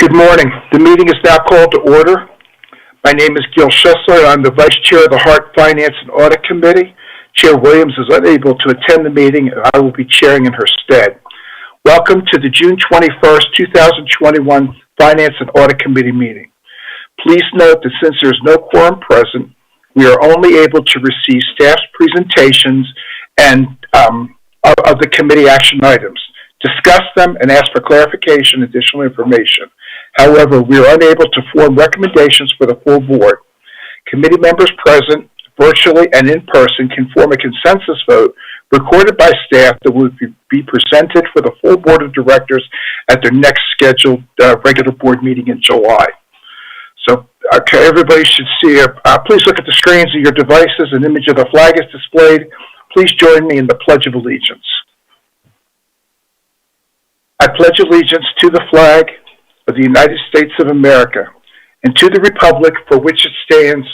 Good morning. The meeting is now called to order. My name is Gil Schessler. I'm the Vice Chair of the HART Finance and Audit Committee. Chair Williams is unable to attend the meeting, and I will be chairing in her stead. Welcome to the June 21st, 2021 Finance and Audit Committee meeting. Please note that since there is no quorum present, we are only able to receive staff's presentations and of the committee action items, discuss them, and ask for clarification and additional information. However, we are unable to form recommendations for the full board. Committee members present, virtually and in person, can form a consensus vote recorded by staff that will be presented for the full board of directors at their next scheduled regular board meeting in July. So, okay, everybody should see. Please look at the screens of your devices. An image of the flag is displayed. Please join me in the Pledge of Allegiance. I pledge allegiance to the flag of the United States of America and to the republic for which it stands,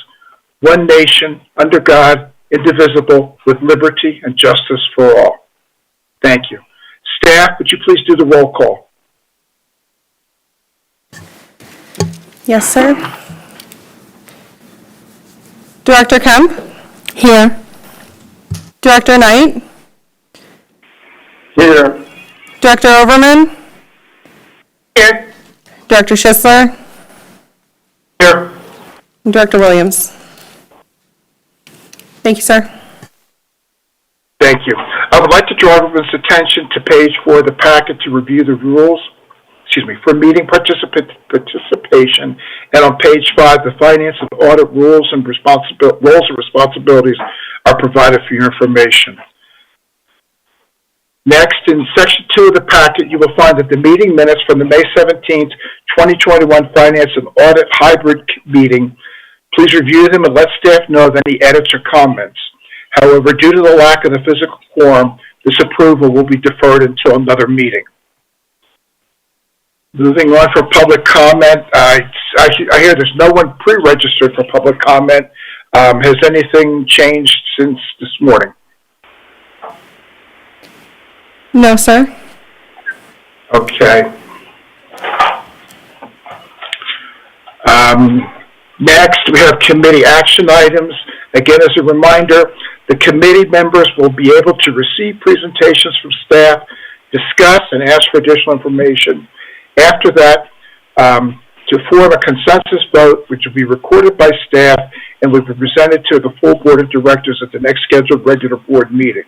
one nation, under God, indivisible, with liberty and justice for all. Thank you. Staff, would you please do the roll call? Yes, sir. Director Kemp? Here. Director Knight? Here. Director Overman? Here. Director Schissler? Here. And Director Williams? Thank you, sir. Thank you. I would like to draw everyone's attention to page 4 of the packet to review the rules, for meeting participation, and on page 5, the finance and audit rules and responsibilities are provided for your information. Next, in section 2 of the packet, you will find that the meeting minutes from the May 17th, 2021 Finance and Audit Hybrid meeting. Please review them and let staff know of any edits or comments. However, due to the lack of the physical quorum, this approval will be deferred until another meeting. Moving on for public comment, I hear there's no one pre-registered for public comment. Has anything changed since this morning? No, sir. Okay. Next, we have committee action items. Again, as a reminder, the committee members will be able to receive presentations from staff, discuss and ask for additional information. After that, to form a consensus vote, which will be recorded by staff and will be presented to the full board of directors at the next scheduled regular board meeting.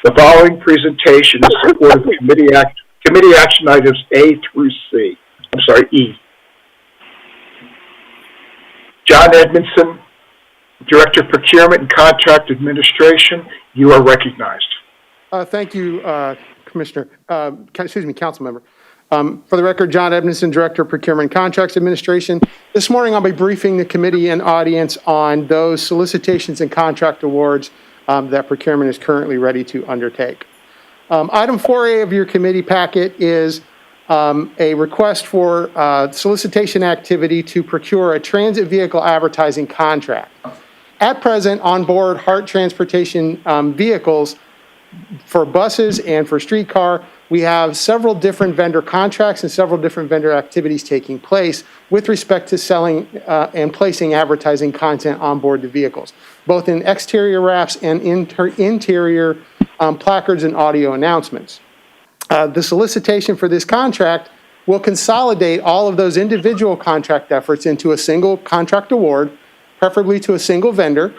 The following presentation is support of the committee action items A through E. John Edmondson, Director of Procurement and Contract Administration, you are recognized. Thank you, Commissioner. Council member. For the record, John Edmondson, Director of Procurement and Contracts Administration. This morning, I'll be briefing the committee and audience on those solicitations and contract awards that procurement is currently ready to undertake. Item 4A of your committee packet is a request for solicitation activity to procure a transit vehicle advertising contract. At present, on board HART transportation vehicles for buses and for streetcar, we have several different vendor contracts and several different vendor activities taking place with respect to selling and placing advertising content on board the vehicles, both in exterior wraps and interior placards and audio announcements. The solicitation for this contract will consolidate all of those individual contract efforts into a single contract award, preferably to a single vendor,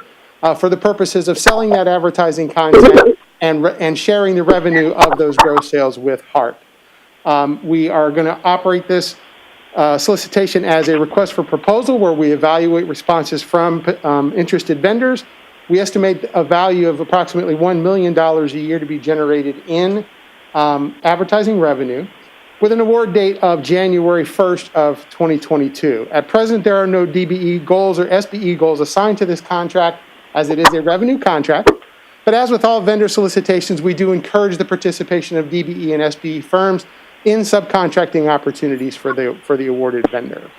for the purposes of selling that advertising content and sharing the revenue of those gross sales with HART. We are going to operate this solicitation as a request for proposal where we evaluate responses from interested vendors. We estimate a value of approximately $1 million a year to be generated in advertising revenue with an award date of January 1st of 2022. At present, there are no DBE goals or SBE goals assigned to this contract as it is a revenue contract. But as with all vendor solicitations, we do encourage the participation of DBE and SBE firms in subcontracting opportunities for the awarded vendor.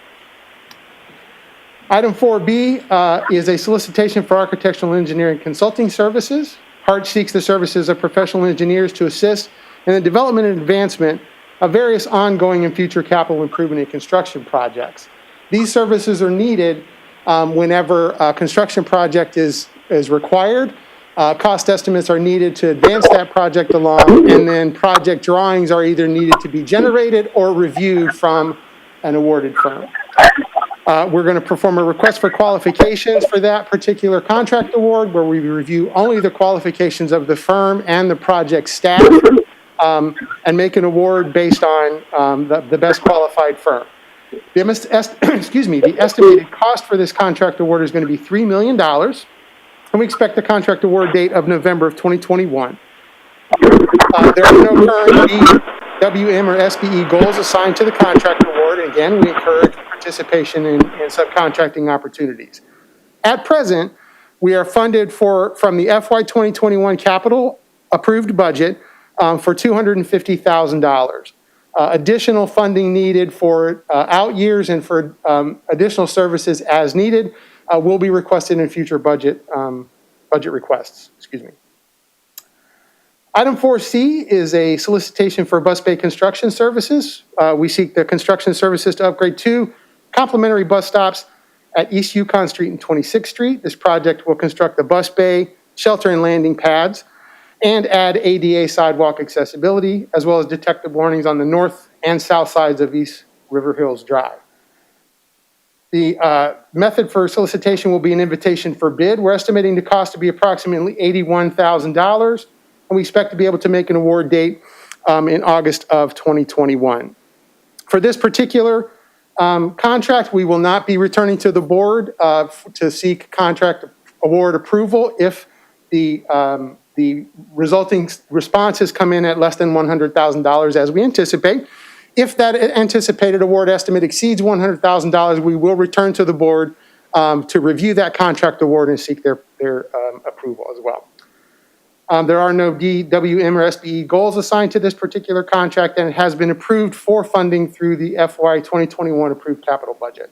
Item 4B is a solicitation for architectural engineering consulting services. HART seeks the services of professional engineers to assist in the development and advancement of various ongoing and future capital improvement and construction projects. These services are needed whenever a construction project is required. Cost estimates are needed to advance that project along, and then project drawings are either needed to be generated or reviewed from an awarded firm. We're going to perform a request for qualifications for that particular contract award, where we review only the qualifications of the firm and the project staff, and make an award based on the best qualified firm. The estimated cost for this contract award is going to be $3 million, and we expect the contract award date of November of 2021. There are no current WM or SBE goals assigned to the contract award, and again, we encourage participation in subcontracting opportunities. At present, we are funded from the FY 2021 capital approved budget for $250,000. Additional funding needed for out years and for additional services as needed will be requested in future budget requests. Excuse me. Item 4C is a solicitation for bus bay construction services. We seek the construction services to upgrade 2 complementary bus stops at East Yukon Street and 26th Street. This project will construct the bus bay, shelter and landing pads, and add ADA sidewalk accessibility, as well as detective warnings on the north and south sides of East River Hills Drive. The method for solicitation will be an invitation for bid. We're estimating the cost to be approximately $81,000, and we expect to be able to make an award date in August of 2021. For this particular contract, we will not be returning to the board to seek contract award approval if the resulting responses come in at less than $100,000 as we anticipate. If that anticipated award estimate exceeds $100,000, we will return to the board to review that contract award and seek their approval as well. There are no DWM or SBE goals assigned to this particular contract, and it has been approved for funding through the FY 2021 approved capital budget.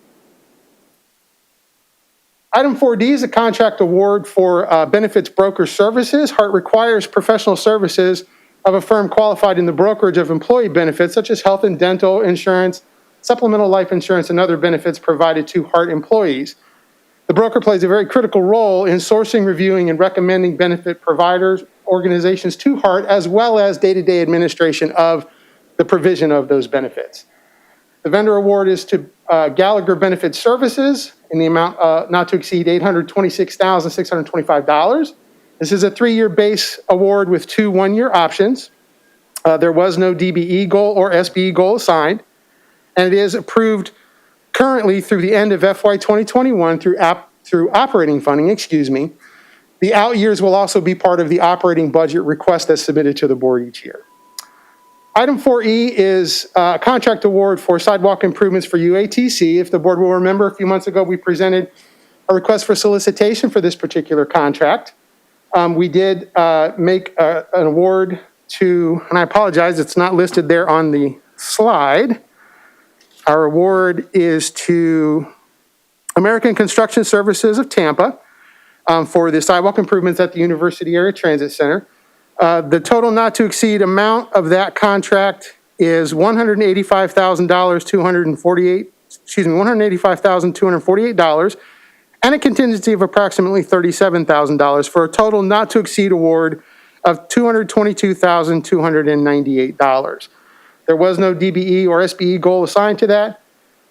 Item 4D is a contract award for benefits broker services. HART requires professional services of a firm qualified in the brokerage of employee benefits, such as health and dental insurance, supplemental life insurance, and other benefits provided to HART employees. The broker plays a very critical role in sourcing, reviewing, and recommending benefit providers, organizations to HART, as well as day-to-day administration of the provision of those benefits. The vendor award is to Gallagher Benefit Services in the amount not to exceed $826,625. This is a 3-year base award with 2 one-year options. There was no DBE goal or SBE goal assigned, and it is approved currently through the end of FY 2021 through operating funding, The out years will also be part of the operating budget request that's submitted to the board each year. Item 4E is a contract award for sidewalk improvements for UATC. If the board will remember, a few months ago, we presented a request for solicitation for this particular contract. We did make an award to, and I apologize, it's not listed there on the slide. Our award is to American Construction Services of Tampa for the sidewalk improvements at the University Area Transit Center. The total not to exceed amount of that contract is $185,248, and a contingency of approximately $37,000 for a total not to exceed award of $222,298. There was no DBE or SBE goal assigned to that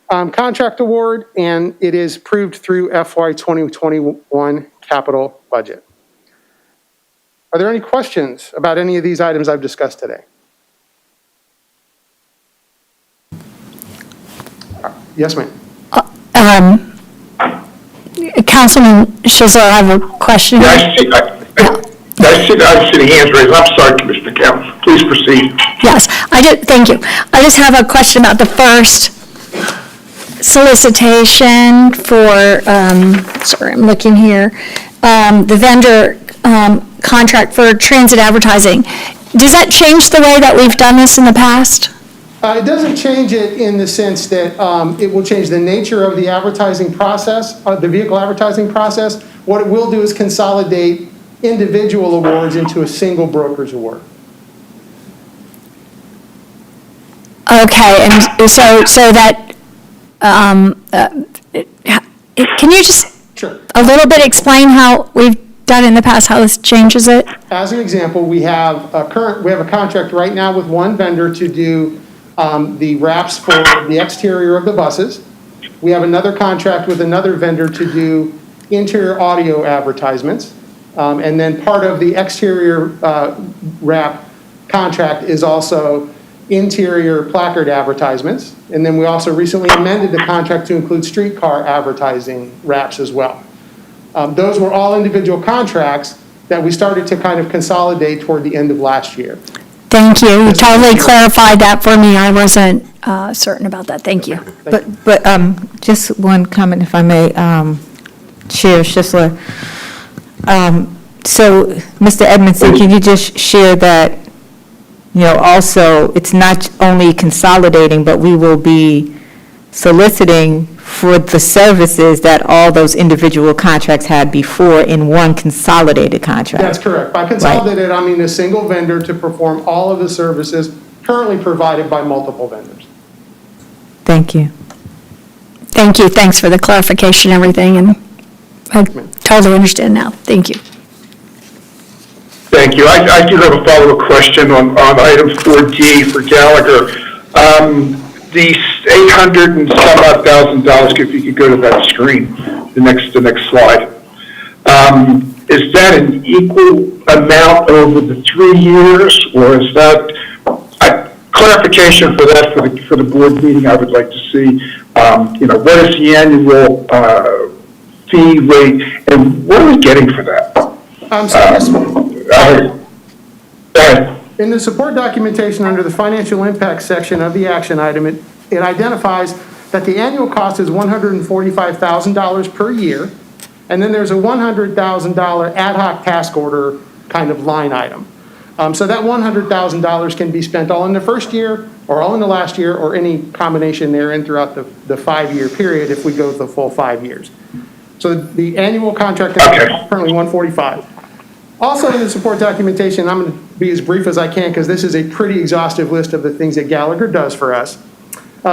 contract award, and it is approved through FY 2021 capital budget. Are there any questions about any of these items I've discussed today? Yes, ma'am. Councilman Schizzler, I have a question. Yeah, I see the hands raised. I'm sorry, Commissioner Count. Please proceed. Yes, thank you. I just have a question about the first solicitation for, sorry, I'm looking here, the vendor contract for transit advertising. Does that change the way that we've done this in the past? It doesn't change it in the sense that it will change the nature of the advertising process, the vehicle advertising process. What it will do is consolidate individual awards into a single broker's award. Okay, and so that, can you just Sure. a little bit explain how we've done in the past, how this changes it? As an example, we have a contract right now with one vendor to do the wraps for the exterior of the buses. We have another contract with another vendor to do interior audio advertisements. And then part of the exterior wrap contract is also interior placard advertisements. And then we also recently amended the contract to include streetcar advertising wraps as well. Those were all individual contracts that we started to kind of consolidate toward the end of last year. Thank you. You totally clarified that for me. I wasn't certain about that. Thank you. But just one comment, if I may, Chair Schisler. So, Mr. Edmondson, can you just share that, also, it's not only consolidating, but we will be soliciting for the services that all those individual contracts had before in one consolidated contract? That's correct. By consolidated, I mean a single vendor to perform all of the services currently provided by multiple vendors. Thank you. Thank you. Thanks for the clarification and everything, and I totally understand now. Thank you. Thank you. I do have a follow-up question on item 4D for Gallagher. The $800 and some odd $1,000, if you could go to that screen, the next slide. Is that an equal amount over the 3 years, or is that clarification for that for the board meeting? I would like to see, what is the annual fee rate, and what are we getting for that? In the support documentation under the financial impact section of the action item, it identifies that the annual cost is $145,000 per year, and then there's a $100,000 ad hoc task order kind of line item. So that $100,000 can be spent all in the first year, or all in the last year, or any combination therein throughout the 5-year period if we go the full 5 years. So the annual contract is currently $145,000. Also in the support documentation, I'm going to be as brief as I can because this is a pretty exhaustive list of the things that Gallagher does for us.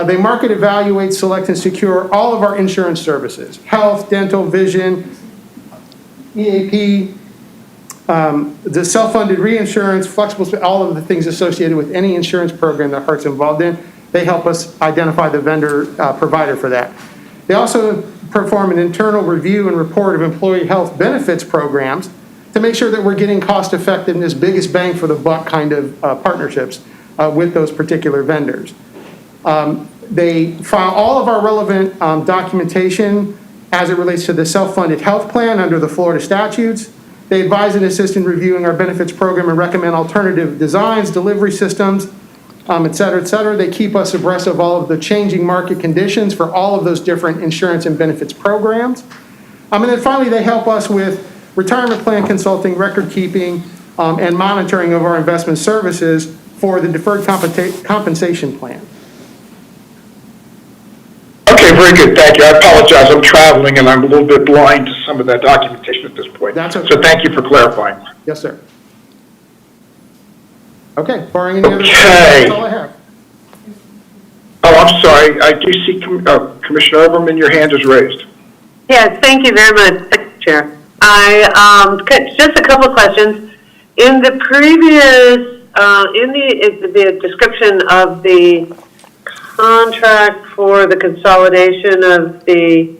They market, evaluate, select, and secure all of our insurance services: health, dental, vision, EAP, the self-funded reinsurance, flexible, all of the things associated with any insurance program that HART's involved in. They help us identify the vendor provider for that. They also perform an internal review and report of employee health benefits programs to make sure that we're getting cost effectiveness, biggest bang for the buck kind of partnerships with those particular vendors. They file all of our relevant documentation as it relates to the self-funded health plan under the Florida statutes. They advise and assist in reviewing our benefits program and recommend alternative designs, delivery systems, et cetera, et cetera. They keep us abreast of all of the changing market conditions for all of those different insurance and benefits programs. And then finally, they help us with retirement plan consulting, record keeping, and monitoring of our investment services for the deferred compensation plan. Okay, very good. Thank you. I apologize. I'm traveling and I'm a little bit blind to some of that documentation at this point. That's okay. So thank you for clarifying. Yes, sir. Okay, barring any other questions, Okay. that's all I have. Oh, I'm sorry. I do see Commissioner Overman, your hand is raised. Yes, thank you very much, Chair. Just a couple of questions. In the previous, in the description of the contract for the consolidation of the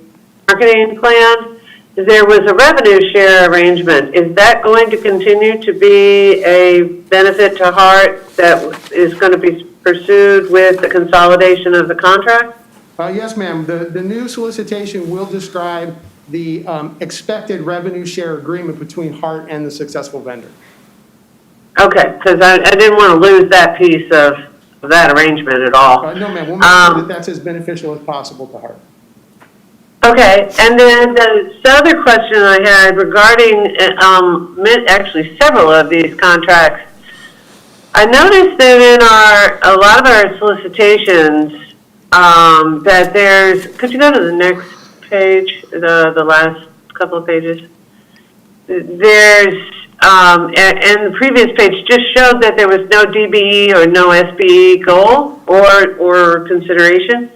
marketing plan, there was a revenue share arrangement. Is that going to continue to be a benefit to HART that is going to be pursued with the consolidation of the contract? Yes, ma'am. The new solicitation will describe the expected revenue share agreement between HART and the successful vendor. Okay, because I didn't want to lose that piece of that arrangement at all. No, ma'am. We'll make sure that that's as beneficial as possible to HART. Okay, and then the other question I had regarding actually several of these contracts, I noticed that in a lot of our solicitations that there's, could you go to the next page, the last couple of pages? There's and the previous page just showed that there was no DBE or no SBE goal or consideration.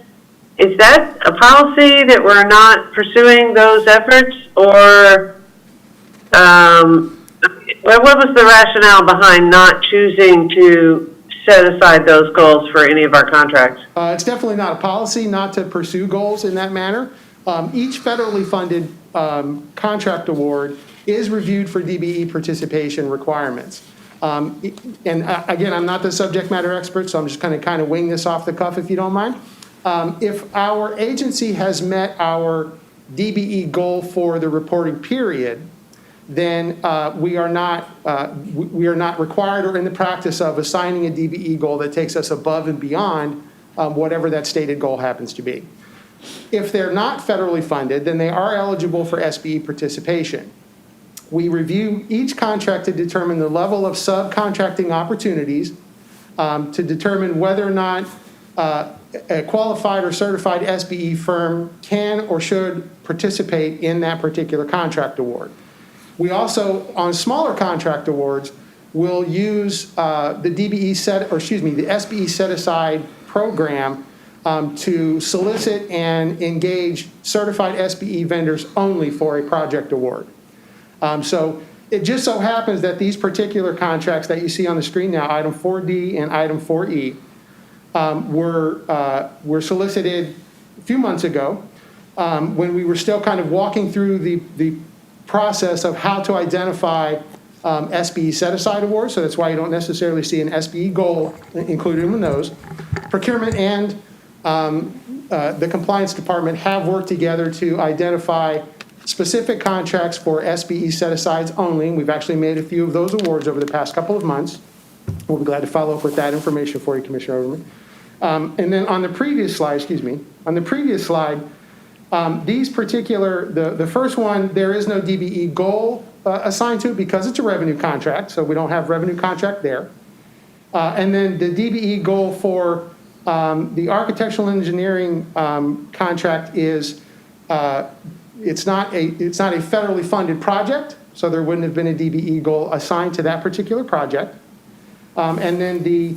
Is that a policy that we're not pursuing those efforts, or what was the rationale behind not choosing to set aside those goals for any of our contracts? It's definitely not a policy not to pursue goals in that manner. Each federally funded contract award is reviewed for DBE participation requirements. Again, I'm not the subject matter expert, so I'm just going to kind of wing this off the cuff if you don't mind. If our agency has met our DBE goal for the reporting period, then we are not required or in the practice of assigning a DBE goal that takes us above and beyond whatever that stated goal happens to be. If they're not federally funded, then they are eligible for SBE participation. We review each contract to determine the level of subcontracting opportunities to determine whether or not a qualified or certified SBE firm can or should participate in that particular contract award. We also, on smaller contract awards, will use the DBE the SBE set-aside program to solicit and engage certified SBE vendors only for a project award. So it just so happens that these particular contracts that you see on the screen now, item 4D and item 4E, were solicited a few months ago when we were still kind of walking through the process of how to identify SBE set-aside awards. So that's why you don't necessarily see an SBE goal included in those. Procurement and the compliance department have worked together to identify specific contracts for SBE set-asides only. We've actually made a few of those awards over the past couple of months. We'll be glad to follow up with that information for you, Commissioner Overman. And then on the previous slide, these particular, the first one, there is no DBE goal assigned to it because it's a revenue contract, so we don't have revenue contract there. And then the DBE goal for the architectural engineering contract is, it's not a federally funded project, so there wouldn't have been a DBE goal assigned to that particular project. And then the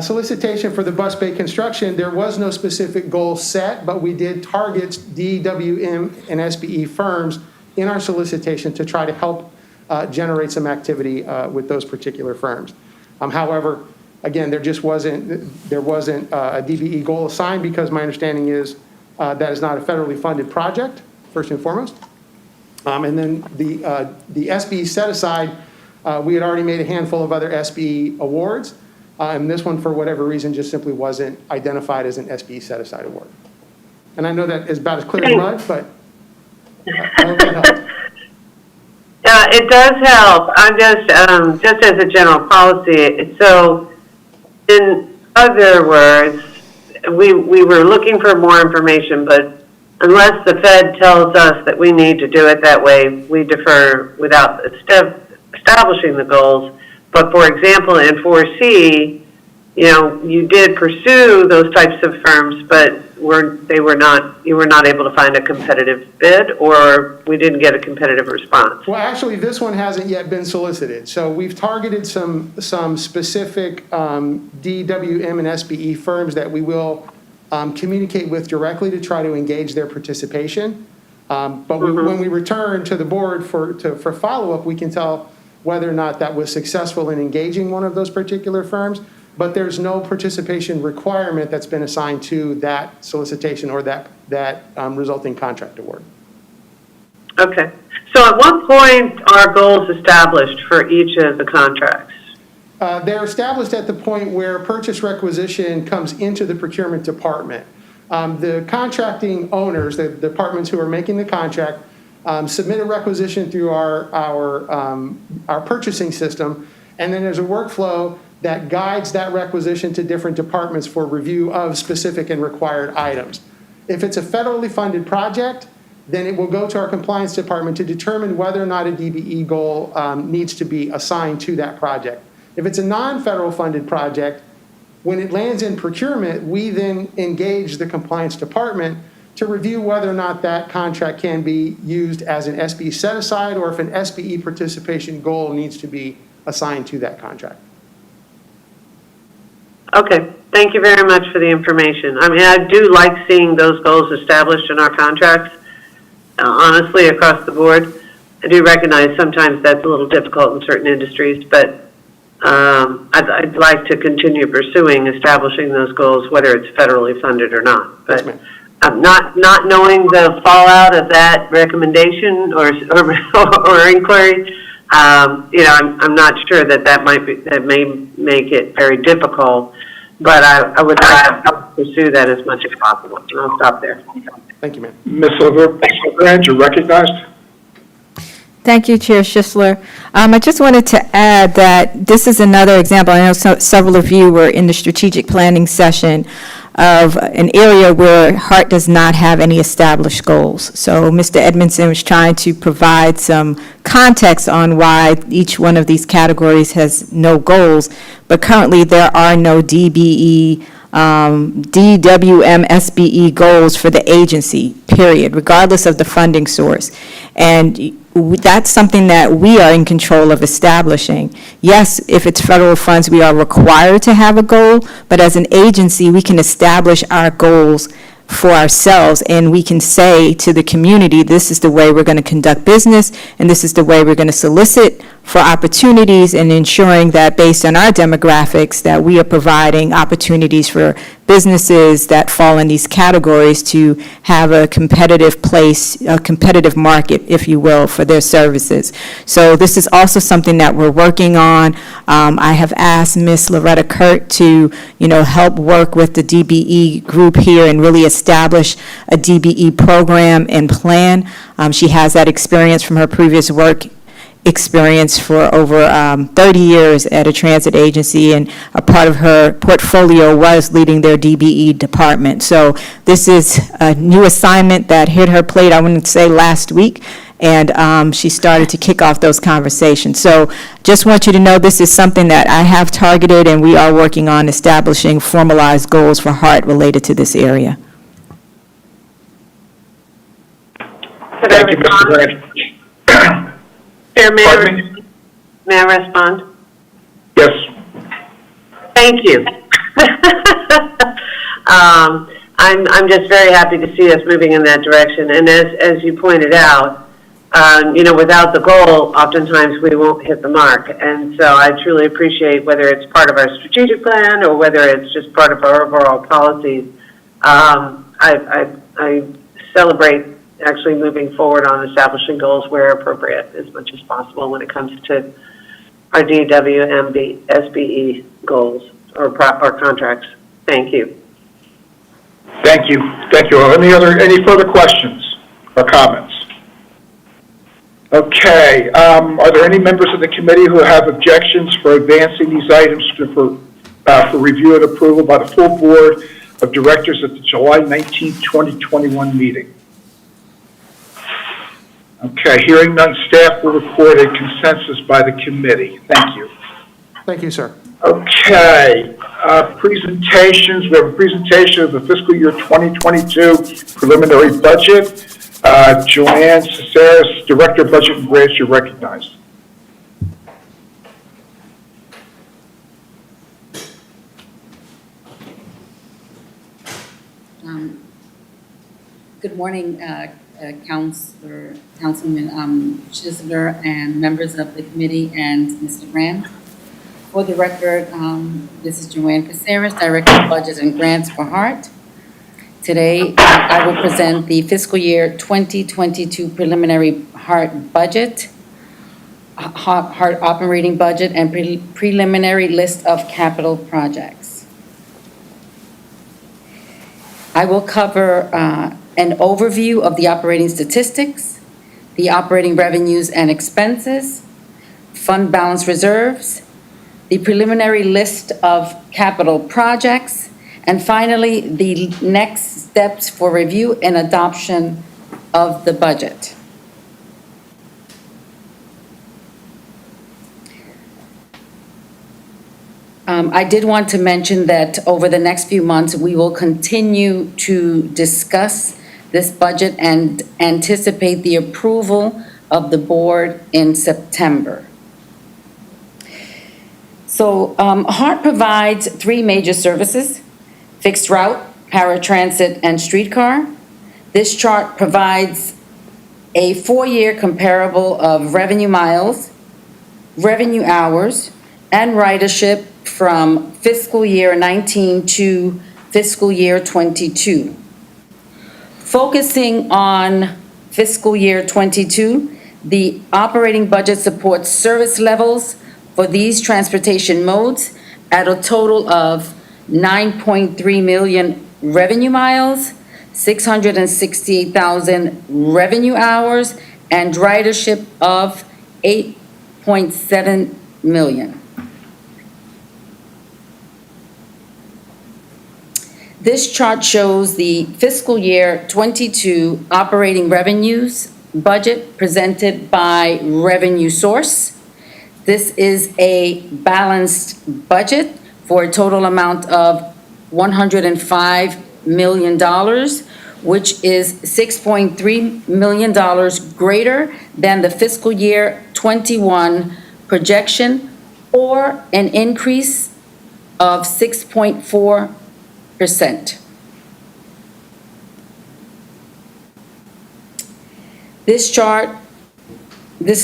solicitation for the bus bay construction, there was no specific goal set, but we did target DWM and SBE firms in our solicitation to try to help generate some activity with those particular firms. However, again, there wasn't a DBE goal assigned because my understanding is that is not a federally funded project, first and foremost. And then the SBE set aside, we had already made a handful of other SBE awards. And this one, for whatever reason, just simply wasn't identified as an SBE set-aside award. And I know that is about as clear as mud, but I hope that helps. It does help. I'm just as a general policy. So, in other words, we were looking for more information, but unless the Fed tells us that we need to do it that way, we defer without establishing the goals. But for example, in 4C, you did pursue those types of firms, but you were not able to find a competitive bid, or we didn't get a competitive response. Well, actually, this one hasn't yet been solicited. So we've targeted some specific DWM and SBE firms that we will communicate with directly to try to engage their participation. But when we return to the board for follow-up, we can tell whether or not that was successful in engaging one of those particular firms, but there's no participation requirement that's been assigned to that solicitation or that resulting contract award. Okay. So at what point are goals established for each of the contracts? They're established at the point where purchase requisition comes into the procurement department. The contracting owners, the departments who are making the contract, submit a requisition through our purchasing system, and then there's a workflow that guides that requisition to different departments for review of specific and required items. If it's a federally funded project, then it will go to our compliance department to determine whether or not a DBE goal needs to be assigned to that project. If it's a non-federal funded project, when it lands in procurement, we then engage the compliance department to review whether or not that contract can be used as an SBE set aside or if an SBE participation goal needs to be assigned to that contract. Okay, thank you very much for the information. I mean, I do like seeing those goals established in our contracts, honestly, across the board. I do recognize sometimes that's a little difficult in certain industries, but I'd like to continue pursuing establishing those goals, whether it's federally funded or not. But not knowing the fallout of that recommendation or inquiry, I'm not sure that may make it very difficult. But I would like to pursue that as much as possible. And I'll stop there. Thank you, ma'am. Ms. Overland, you're recognized. Thank you, Chair Schisler. I just wanted to add that this is another example. I know several of you were in the strategic planning session of an area where HART does not have any established goals. So Mr. Edmondson was trying to provide some context on why each one of these categories has no goals, but currently there are no DWM, SBE goals for the agency, period, regardless of the funding source. And that's something that we are in control of establishing. Yes, if it's federal funds, we are required to have a goal, but as an agency, we can establish our goals for ourselves, and we can say to the community, this is the way we're going to conduct business, and this is the way we're going to solicit for opportunities, and ensuring that based on our demographics that we are providing opportunities for businesses that fall in these categories to have a competitive place, a competitive market, if you will, for their services. So this is also something that we're working on. I have asked Ms. Loretta Kurt to, help work with the DBE group here and really establish a DBE program and plan. She has that experience from her previous work experience for over 30 years at a transit agency, and a part of her portfolio was leading their DBE department. So this is a new assignment that hit her plate, I wouldn't say last week, and she started to kick off those conversations. So just want you to know this is something that I have targeted, and we are working on establishing formalized goals for HART related to this area. Thank you, Mr. Grant. Chair, Pardon me? may I respond? Yes. Thank you. I'm just very happy to see us moving in that direction. And as you pointed out, without the goal, oftentimes we won't hit the mark. And so I truly appreciate whether it's part of our strategic plan or whether it's just part of our overall policies. I celebrate actually moving forward on establishing goals where appropriate as much as possible when it comes to our DWMB, SBE goals or contracts. Thank you. Thank you. Thank you. Any further questions or comments? Okay. Are there any members of the committee who have objections for advancing these items for review and approval by the full board of directors at the July 19, 2021 meeting? Okay, hearing none, staff will record a consensus by the committee. Thank you. Thank you, sir. Okay, presentations. We have a presentation of the fiscal year 2022 preliminary budget. Joanne Caceres, Director of Budget and Grants, you're recognized. Good morning, Councilman Schisler and members of the committee and Mr. Grant. For the record, this is Joanne Caceres, Director of Budget and Grants for HART. Today, I will present the fiscal year 2022 preliminary HART budget, HART operating budget, and preliminary list of capital projects. I will cover an overview of the operating statistics, the operating revenues and expenses, fund balance reserves, the preliminary list of capital projects, and finally, the next steps for review and adoption of the budget. I did want to mention that over the next few months, we will continue to discuss this budget and anticipate the approval of the board in September. So HART provides 3 major services: fixed route, paratransit, and streetcar. This chart provides a 4-year comparable of revenue miles, revenue hours, and ridership from fiscal year 19 to fiscal year 22. Focusing on fiscal year 22, the operating budget supports service levels for these transportation modes at a total of 9.3 million revenue miles, 668,000 revenue hours, and ridership of 8.7 million. This chart shows the fiscal year 22 operating revenues budget presented by revenue source. This is a balanced budget for a total amount of $105 million, which is $6.3 million greater than the fiscal year 21 projection, or an increase of 6.4%. This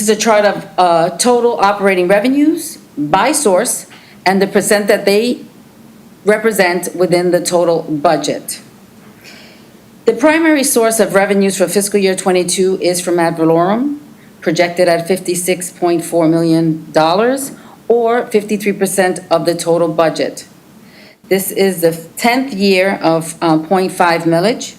is a chart of total operating revenues by source and the percent that they represent within the total budget. The primary source of revenues for fiscal year 22 is from ad valorem, projected at $56.4 million, or 53% of the total budget. This is the 10th year of 0.5 millage.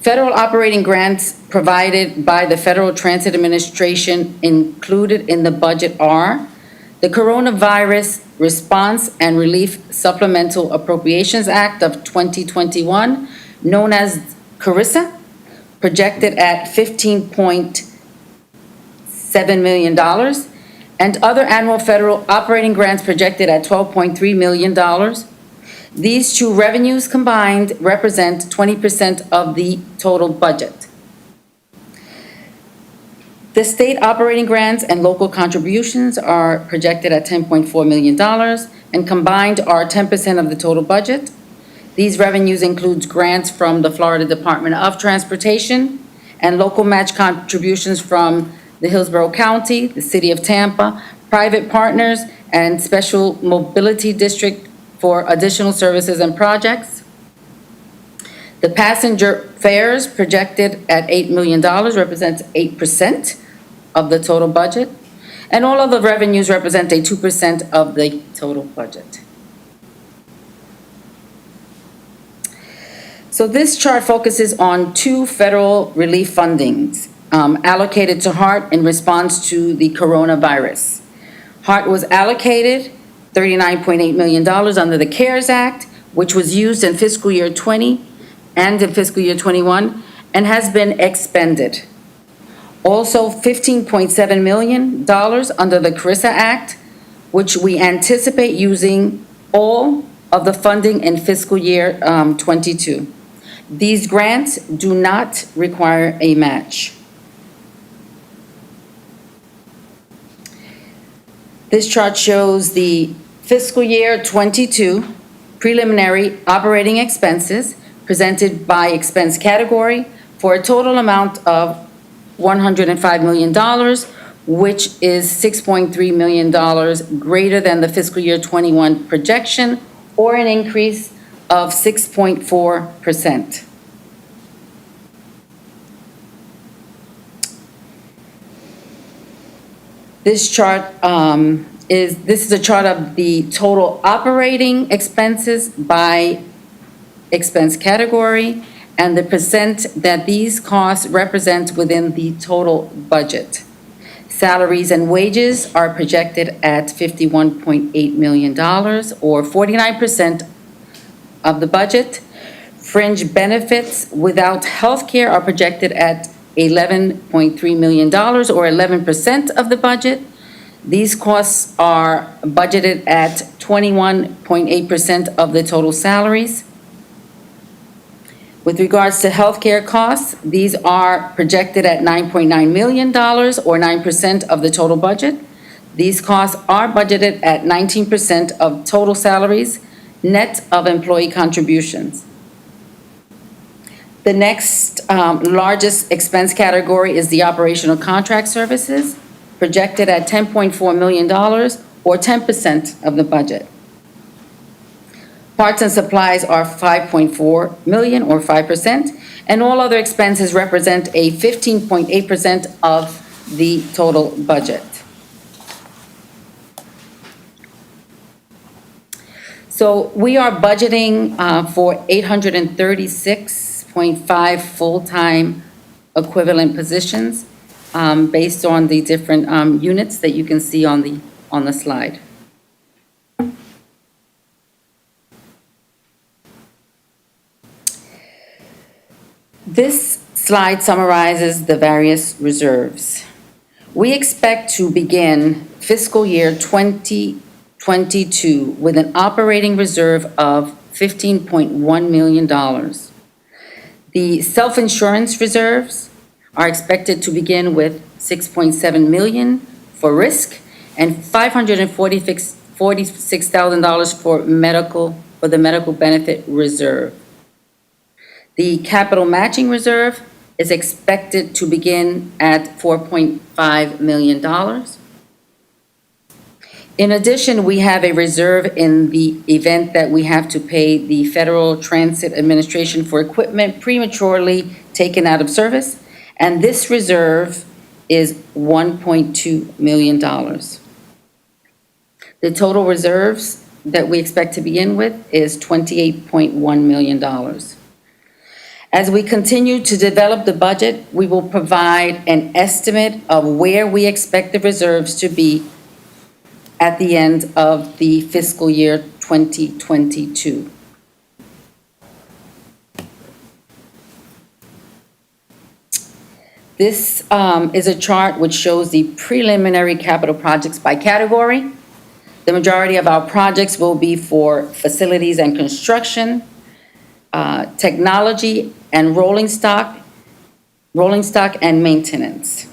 Federal operating grants provided by the Federal Transit Administration included in the budget are the Coronavirus Response and Relief Supplemental Appropriations Act of 2021, known as CRRSA, projected at $15.7 million, and other annual federal operating grants projected at $12.3 million. These two revenues combined represent 20% of the total budget. The state operating grants and local contributions are projected at $10.4 million and combined are 10% of the total budget. These revenues include grants from the Florida Department of Transportation and local match contributions from the Hillsborough County, the City of Tampa, private partners, and Special Mobility District for additional services and projects. The passenger fares projected at $8 million represents 8% of the total budget, and all of the revenues represent a 2% of the total budget. So this chart focuses on 2 federal relief fundings allocated to HART in response to the coronavirus. HART was allocated $39.8 million under the CARES Act, which was used in fiscal year 20 and in fiscal year 21 and has been expended. Also, $15.7 million under the CRRSA Act, which we anticipate using all of the funding in fiscal year 22. These grants do not require a match. This chart shows the fiscal year 22 preliminary operating expenses presented by expense category for a total amount of $105 million, which is $6.3 million greater than the fiscal year 21 projection, or an increase of 6.4%. This chart this is a chart of the total operating expenses by expense category and the percent that these costs represent within the total budget. Salaries and wages are projected at $51.8 million, or 49% of the budget. Fringe benefits without health care are projected at $11.3 million, or 11% of the budget. These costs are budgeted at 21.8% of the total salaries. With regards to healthcare costs, these are projected at $9.9 million, or 9% of the total budget. These costs are budgeted at 19% of total salaries, net of employee contributions. The next largest expense category is the operational contract services, projected at $10.4 million, or 10% of the budget. Parts and supplies are $5.4 million, or 5%, and all other expenses represent a 15.8% of the total budget. So we are budgeting for 836.5 full-time equivalent positions based on the different units that you can see on the slide. This slide summarizes the various reserves. We expect to begin fiscal year 2022 with an operating reserve of $15.1 million. The self-insurance reserves are expected to begin with $6.7 million for risk and $546,000 for the medical benefit reserve. The capital matching reserve is expected to begin at $4.5 million. In addition, we have a reserve in the event that we have to pay the Federal Transit Administration for equipment prematurely taken out of service, and this reserve is $1.2 million. The total reserves that we expect to begin with is $28.1 million. As we continue to develop the budget, we will provide an estimate of where we expect the reserves to be at the end of the fiscal year 2022. This is a chart which shows the preliminary capital projects by category. The majority of our projects will be for facilities and construction, technology and rolling stock and maintenance.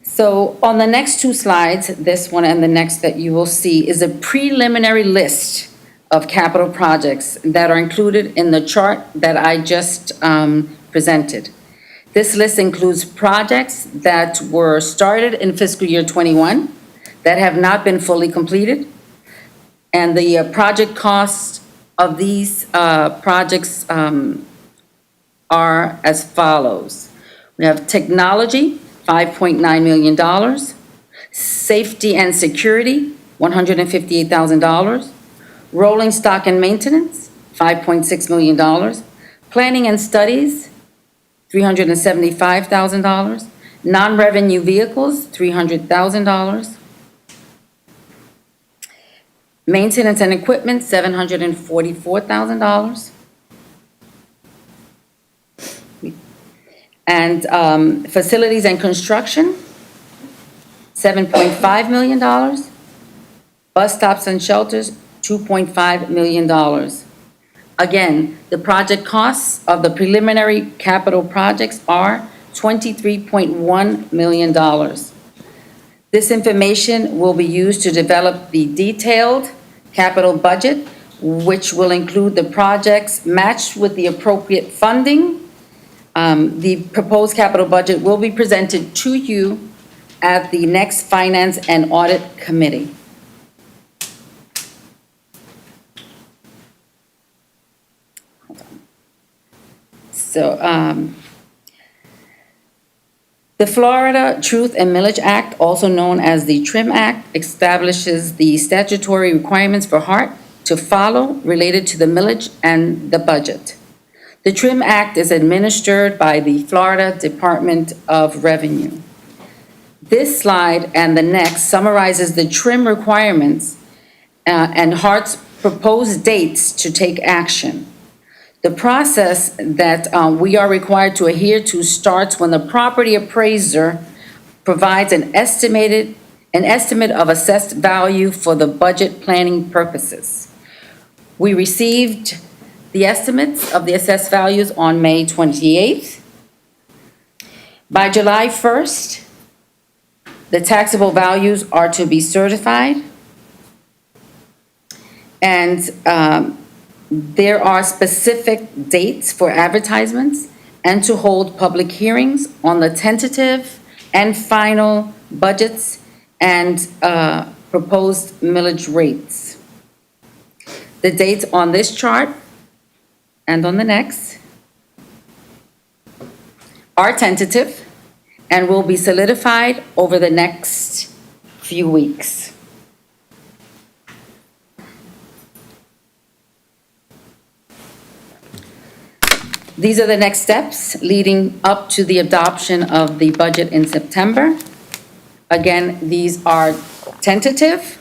So on the next two slides, this one and the next that you will see, is a preliminary list of capital projects that are included in the chart that I just presented. This list includes projects that were started in fiscal year 21 that have not been fully completed. And the project costs of these projects are as follows. We have technology, $5.9 million. Safety and security, $158,000. Rolling stock and maintenance, $5.6 million. Planning and studies, $375,000. Non-revenue vehicles, $300,000. Maintenance and equipment, $744,000. And facilities and construction, $7.5 million. Bus stops and shelters, $2.5 million. Again, the project costs of the preliminary capital projects are $23.1 million. This information will be used to develop the detailed capital budget, which will include the projects matched with the appropriate funding. The proposed capital budget will be presented to you at the next Finance and Audit Committee. So, the Florida Truth and Millage Act, also known as the TRIM Act, establishes the statutory requirements for HART to follow related to the millage and the budget. The TRIM Act is administered by the Florida Department of Revenue. This slide and the next summarizes the TRIM requirements and HART's proposed dates to take action. The process that we are required to adhere to starts when the property appraiser provides an estimated an estimate of assessed value for the budget planning purposes. We received the estimates of the assessed values on May 28th. By July 1st, the taxable values are to be certified. And there are specific dates for advertisements and to hold public hearings on the tentative and final budgets and proposed millage rates. The dates on this chart and on the next are tentative and will be solidified over the next few weeks. These are the next steps leading up to the adoption of the budget in September. Again, these are tentative.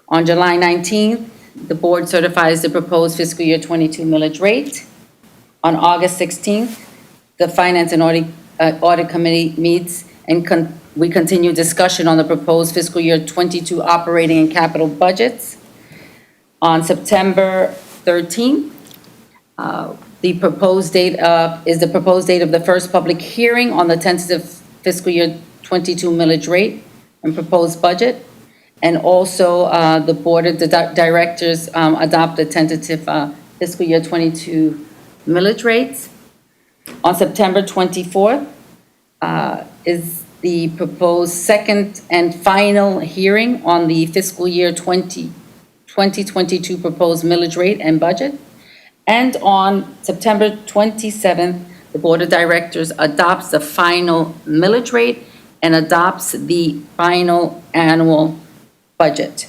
On July 19th, the board certifies the proposed fiscal year 22 millage rate. On August 16th, the Finance and Audit Committee meets and we continue discussion on the proposed fiscal year 22 operating and capital budgets. On September 13th, the proposed date is the proposed date of the first public hearing on the tentative fiscal year 22 millage rate and proposed budget. And also, the Board of Directors adopt the tentative fiscal year 22 millage rates. On September 24th is the proposed second and final hearing on the fiscal year 2022 proposed millage rate and budget. And on September 27th, the Board of Directors adopts the final millage rate and adopts the final annual budget.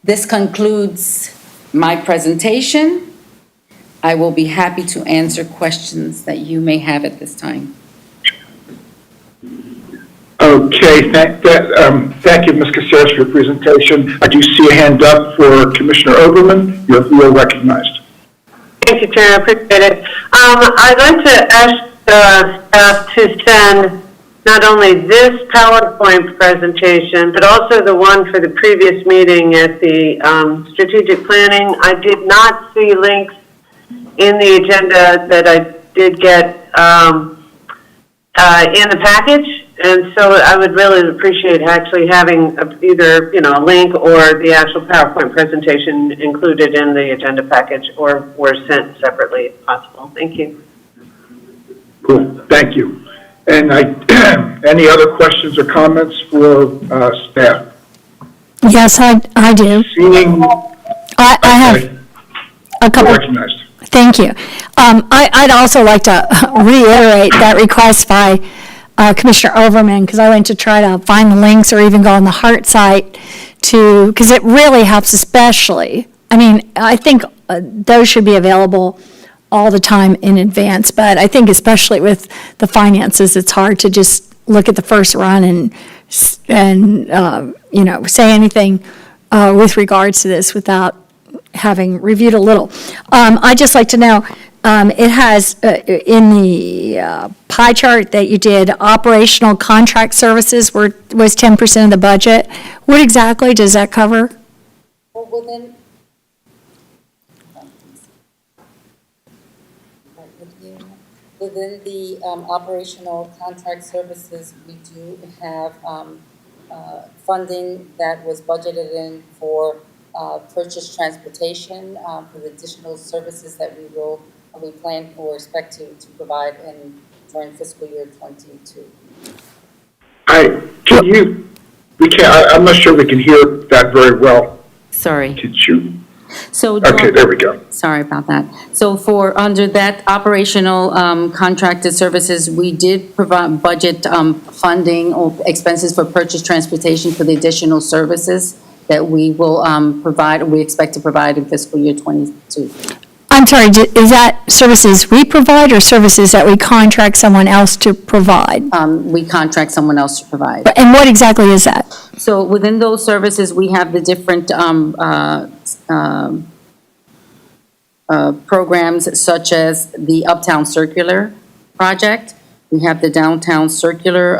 This concludes my presentation. I will be happy to answer questions that you may have at this time. Okay, thank you, Ms. Caceres, for your presentation. I do see a hand up for Commissioner Overman. You're recognized. Thank you, Chair, I appreciate it. I'd like to ask staff to send not only this PowerPoint presentation, but also the one for the previous meeting at the strategic planning. I did not see links in the agenda that I did get in the package. And so I would really appreciate actually having either, a link or the actual PowerPoint presentation included in the agenda package or sent separately if possible. Thank you. Cool, thank you. And any other questions or comments for staff? Yes, I do. Seeing, I have a couple. Recognized. Thank you. I'd also like to reiterate that request by Commissioner Overman, because I went to try to find the links or even go on the HART site because it really helps, especially. I mean, I think those should be available all the time in advance, but I think especially with the finances, it's hard to just look at the first run and say anything with regards to this without having reviewed a little. I'd just like to know, it has in the pie chart that you did, operational contract services was 10% of the budget. What exactly does that cover? Well, within the operational contract services, we do have funding that was budgeted in for purchase transportation for the additional services that we plan or expect to provide during fiscal year 22. I'm not sure we can hear that very well. Sorry. Could you? So okay, there we go. Sorry about that. So under that operational contracted services, we did provide budget funding or expenses for purchase transportation for the additional services that we will we expect to provide in fiscal year 22. I'm sorry, is that services we provide or services that we contract someone else to provide? We contract someone else to provide. And what exactly is that? So within those services, we have the different programs such as the Uptown Circular Project, We have the downtown circular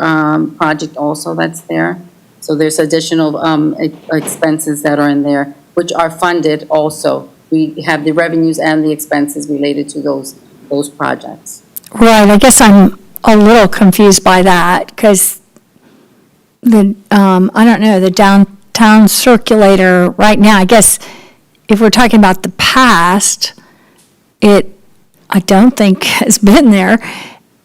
project also that's there. So there's additional expenses that are in there, which are funded also. We have the revenues and the expenses related to those projects. Right, I guess I'm a little confused by that, because I don't know, the downtown circulator right now, I guess if we're talking about the past, I don't think has been there.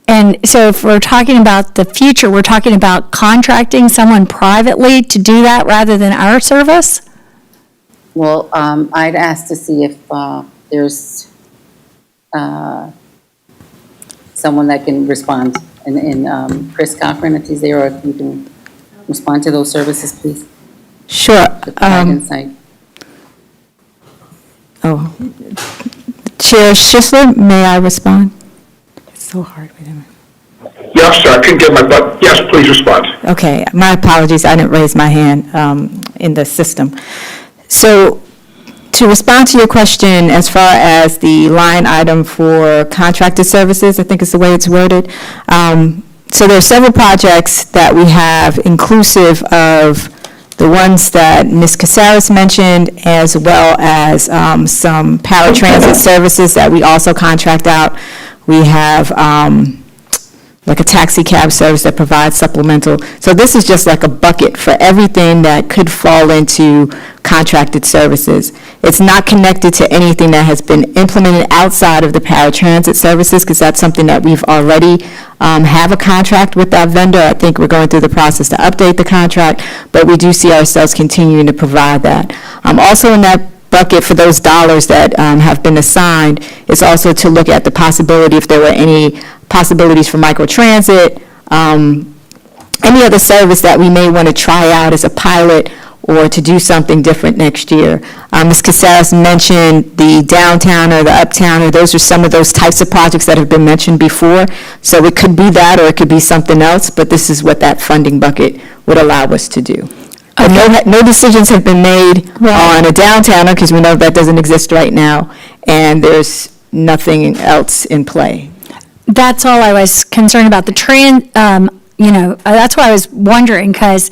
And so if we're talking about the future, we're talking about contracting someone privately to do that rather than our service? Well, I'd ask to see if there's someone that can respond. And Chris Cochran, if he's there, or if you can respond to those services, please. Sure. Insight. Chair Schistler, may I respond? It's so hard. Wait a minute. Yeah, I'm sorry, I couldn't get my button. Yes, please respond. Okay, my apologies, I didn't raise my hand in the system. So, to respond to your question as far as the line item for contracted services, I think is the way it's worded. So there are several projects that we have inclusive of the ones that Ms. Caceres mentioned, as well as some paratransit services that we also contract out. We have like a taxi cab service that provides supplemental. So this is just like a bucket for everything that could fall into contracted services. It's not connected to anything that has been implemented outside of the paratransit services, because that's something that we've already have a contract with that vendor. I think we're going through the process to update the contract, but we do see ourselves continuing to provide that. Also in that bucket for those dollars that have been assigned is also to look at the possibility, if there were any possibilities for microtransit, any other service that we may want to try out as a pilot or to do something different next year. Ms. Caceres mentioned the downtown or the uptown, or those are some of those types of projects that have been mentioned before. So it could be that, or it could be something else, but this is what that funding bucket would allow us to do. No decisions have been made on a downtowner, because we know that doesn't exist right now, and there's nothing else in play. That's all I was concerned about. That's why I was wondering, because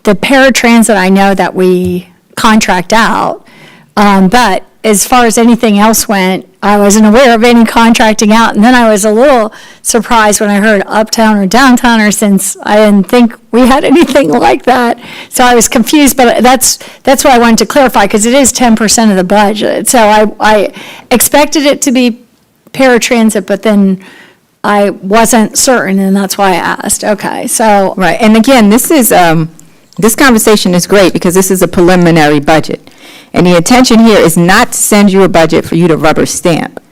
the paratransit, I know that we contract out, but as far as anything else went, I wasn't aware of any contracting out. And then I was a little surprised when I heard uptown or downtowner, since I didn't think we had anything like that. So I was confused, but that's what I wanted to clarify, because it is 10% of the budget. So I expected it to be paratransit, but then I wasn't certain, and that's why I asked. Okay, so. Right, and again, this conversation is great, because this is a preliminary budget. And the intention here is not to send you a budget for you to rubber stamp.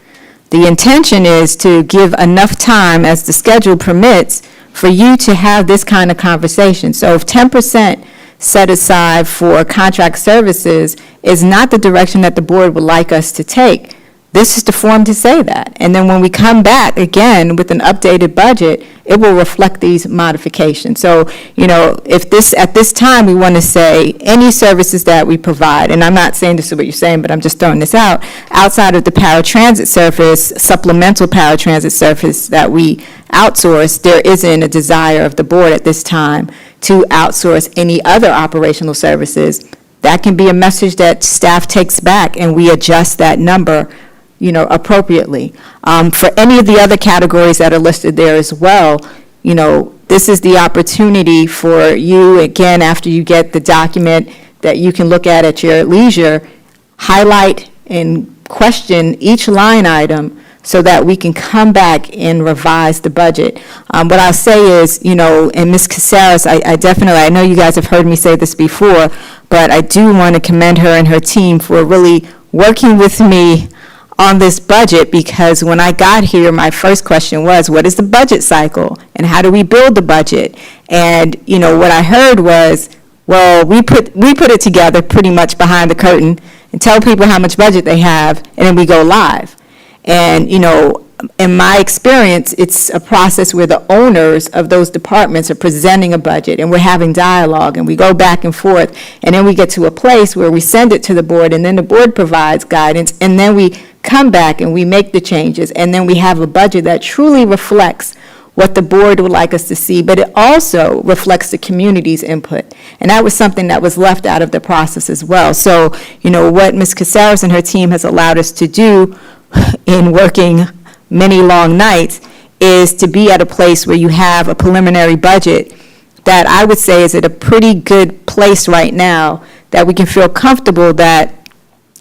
The intention is to give enough time, as the schedule permits, for you to have this kind of conversation. So if 10% set aside for contract services is not the direction that the board would like us to take, this is the form to say that. And then when we come back again with an updated budget, it will reflect these modifications. So, if at this time we want to say any services that we provide, and I'm not saying this is what you're saying, but I'm just throwing this out, outside of the paratransit service, supplemental paratransit service that we outsource, there isn't a desire of the board at this time to outsource any other operational services. That can be a message that staff takes back, and we adjust that number appropriately. For any of the other categories that are listed there as well, this is the opportunity for you, again, after you get the document that you can look at your leisure, highlight and question each line item so that we can come back and revise the budget. What I'll say is, and Ms. Caceres, I know you guys have heard me say this before, but I do want to commend her and her team for really working with me on this budget, because when I got here, my first question was, what is the budget cycle and how do we build the budget? And what I heard was, well, we put it together pretty much behind the curtain and tell people how much budget they have, and then we go live. And in my experience, it's a process where the owners of those departments are presenting a budget, and we're having dialogue, and we go back and forth, and then we get to a place where we send it to the board, and then the board provides guidance, and then we come back and we make the changes, and then we have a budget that truly reflects what the board would like us to see, but it also reflects the community's input. And that was something that was left out of the process as well. So, what Ms. Caceres and her team has allowed us to do in working many long nights is to be at a place where you have a preliminary budget that I would say is at a pretty good place right now, that we can feel comfortable that,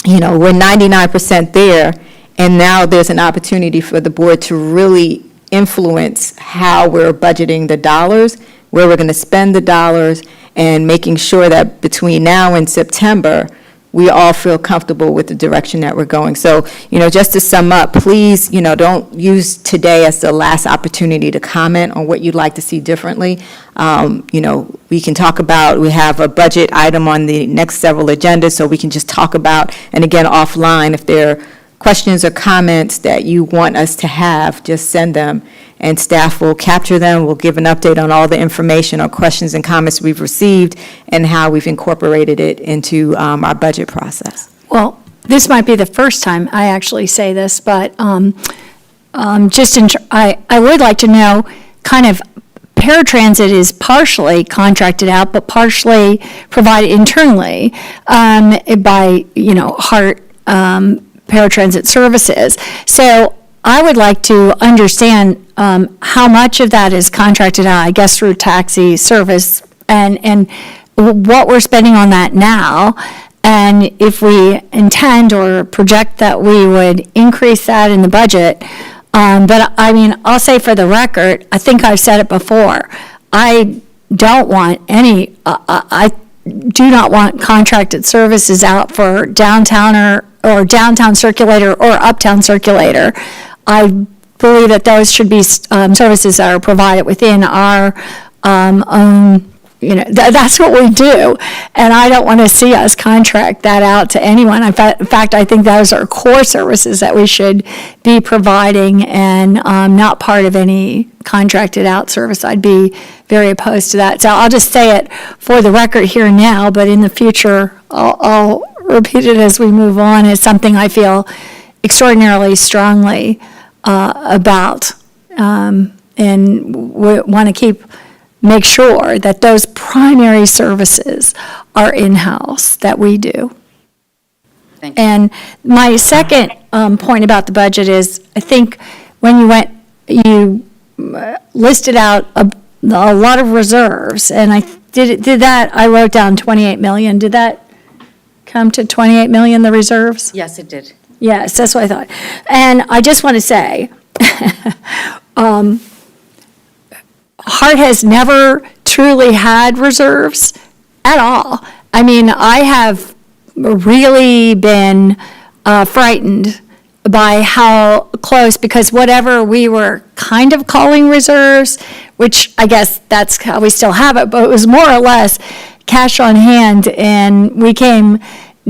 we're 99% there, and now there's an opportunity for the board to really influence how we're budgeting the dollars, where we're going to spend the dollars, and making sure that between now and September, we all feel comfortable with the direction that we're going. So, just to sum up, please, don't use today as the last opportunity to comment on what you'd like to see differently. We can talk about, we have a budget item on the next several agendas, so we can just talk about, and again, offline, if there are questions or comments that you want us to have, just send them, and staff will capture them. We'll give an update on all the information or questions and comments we've received and how we've incorporated it into our budget process. Well, this might be the first time I actually say this, but I would like to know, kind of, paratransit is partially contracted out, but partially provided internally by, HART paratransit services. So I would like to understand how much of that is contracted out, I guess, through taxi service, and what we're spending on that now, and if we intend or project that we would increase that in the budget. But I'll say for the record, I think I've said it before, I don't want any, I do not want contracted services out for downtown or downtown circulator or uptown circulator. I believe that those should be services that are provided within our own, that's what we do. And I don't want to see us contract that out to anyone. In fact, I think those are core services that we should be providing, and not part of any contracted out service. I'd be very opposed to that. So I'll just say it for the record here now, but in the future, I'll repeat it as we move on, as something I feel extraordinarily strongly about, and want to make sure that those primary services are in-house, that we do. Thank you. And my second point about the budget is, I think when you listed out a lot of reserves, and I did that, I wrote down 28 million. Did that come to 28 million, the reserves? Yes, it did. Yes, that's what I thought. And I just want to say, HART has never truly had reserves at all. I have really been frightened by how close, because whatever we were kind of calling reserves, which I guess that's how we still have it, but it was more or less cash on hand, and we came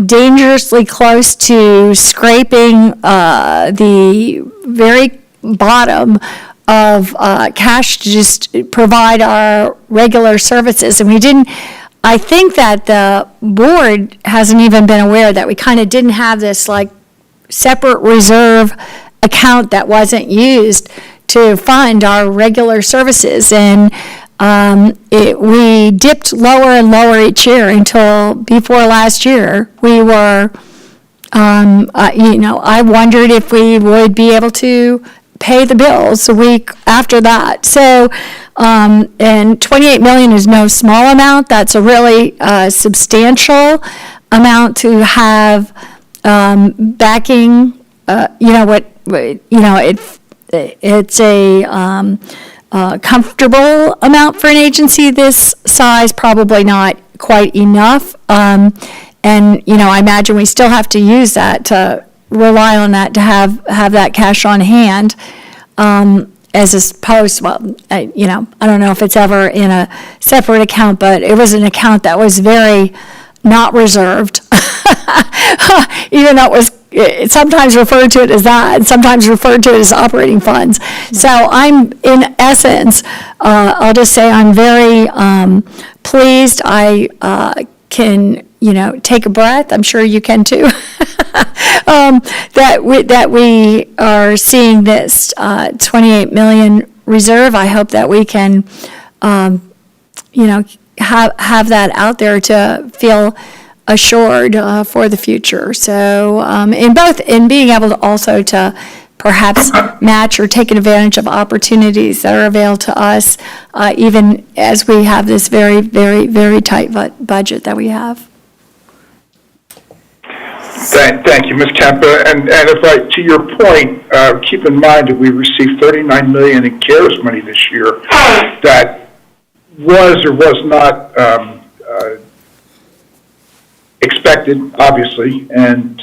dangerously close to scraping the very bottom of cash to just provide our regular services. And I think that the board hasn't even been aware that we kind of didn't have this separate reserve account that wasn't used to fund our regular services. And we dipped lower and lower each year until before last year we were, I wondered if we would be able to pay the bills a week after that. So, and 28 million is no small amount. That's a really substantial amount to have backing. It's a comfortable amount for an agency this size, probably not quite enough. And, I imagine we still have to use that, to rely on that, to have that cash on hand, as opposed, I don't know if it's ever in a separate account, but it was an account that was very not reserved, even though it was sometimes referred to it as that, and sometimes referred to it as operating funds. So I'm, in essence, I'll just say I'm very pleased. I can, take a breath. I'm sure you can too. that we are seeing this 28 million reserve. I hope that we can, have that out there to feel assured for the future. So in being able to also to perhaps match or take advantage of opportunities that are available to us, even as we have this very, very, very tight budget that we have. Thank you, Ms. Kempa. And to your point, keep in mind that we received $39 million in CARES money this year that was or was not expected, obviously, and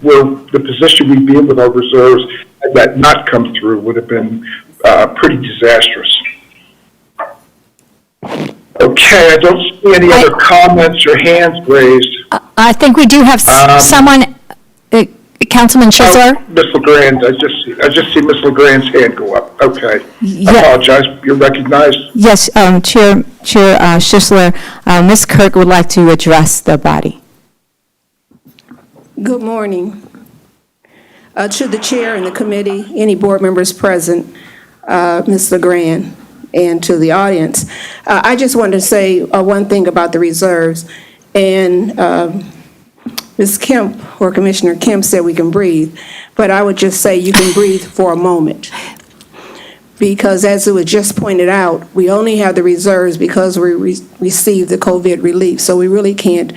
the position we'd be in with our reserves had that not come through would have been pretty disastrous. Okay, I don't see any other comments or hands raised. I think we do have someone, Councilman Schisler. Ms. LeGrand, I just see Ms. LeGrand's hand go up. Okay. Yeah. I apologize. You're recognized. Yes, Chair Schisler, Ms. Kirk would like to address the body. Good morning. To the chair and the committee, any board members present, Ms. LeGrand, and to the audience. I just wanted to say one thing about the reserves. And Ms. Kemp, or Commissioner Kemp, said we can breathe. But I would just say you can breathe for a moment. Because as it was just pointed out, we only have the reserves because we received the COVID relief. So we really can't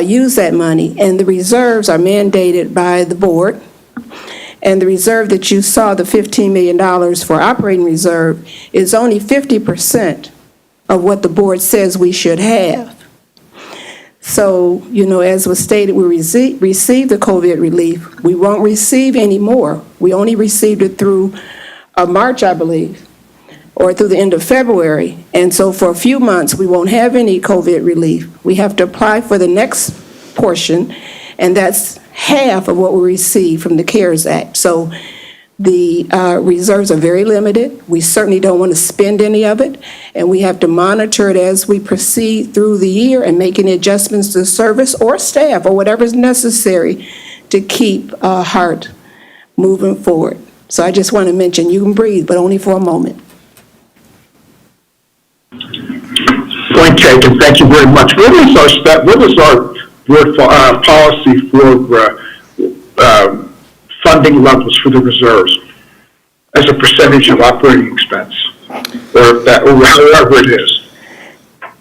use that money. And the reserves are mandated by the board. And the reserve that you saw, the $15 million for operating reserve, is only 50% of what the board says we should have. So, as was stated, we received the COVID relief. We won't receive any more. We only received it through March, I believe, or through the end of February. And so for a few months, we won't have any COVID relief. We have to apply for the next portion, and that's half of what we received from the CARES Act. So the reserves are very limited. We certainly don't want to spend any of it, and we have to monitor it as we proceed through the year and make any adjustments to service or staff or whatever is necessary to keep HART moving forward. So I just want to mention you can breathe, but only for a moment. Point taken. Thank you very much. What is our board policy for funding levels for the reserves as a percentage of operating expense, or however it is?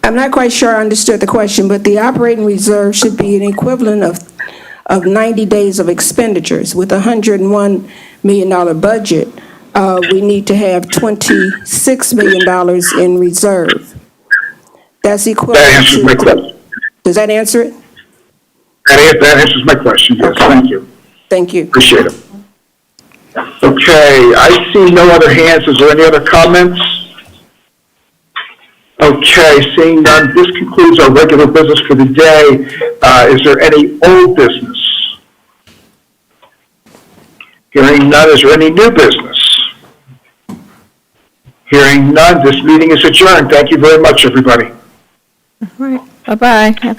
I'm not quite sure I understood the question, but the operating reserve should be an equivalent of 90 days of expenditures. With a $101 million budget, we need to have $26 million in reserve. That's equivalent That answers my question. Does that answer it? That answers my question, yes. Okay. Thank you. Thank you. Appreciate it. Okay, I see no other hands. Is there any other comments? Okay, seeing none, this concludes our regular business for the day. Is there any old business? Hearing none, is there any new business? Hearing none, this meeting is adjourned. Thank you very much, everybody. All right. Bye-bye. Have a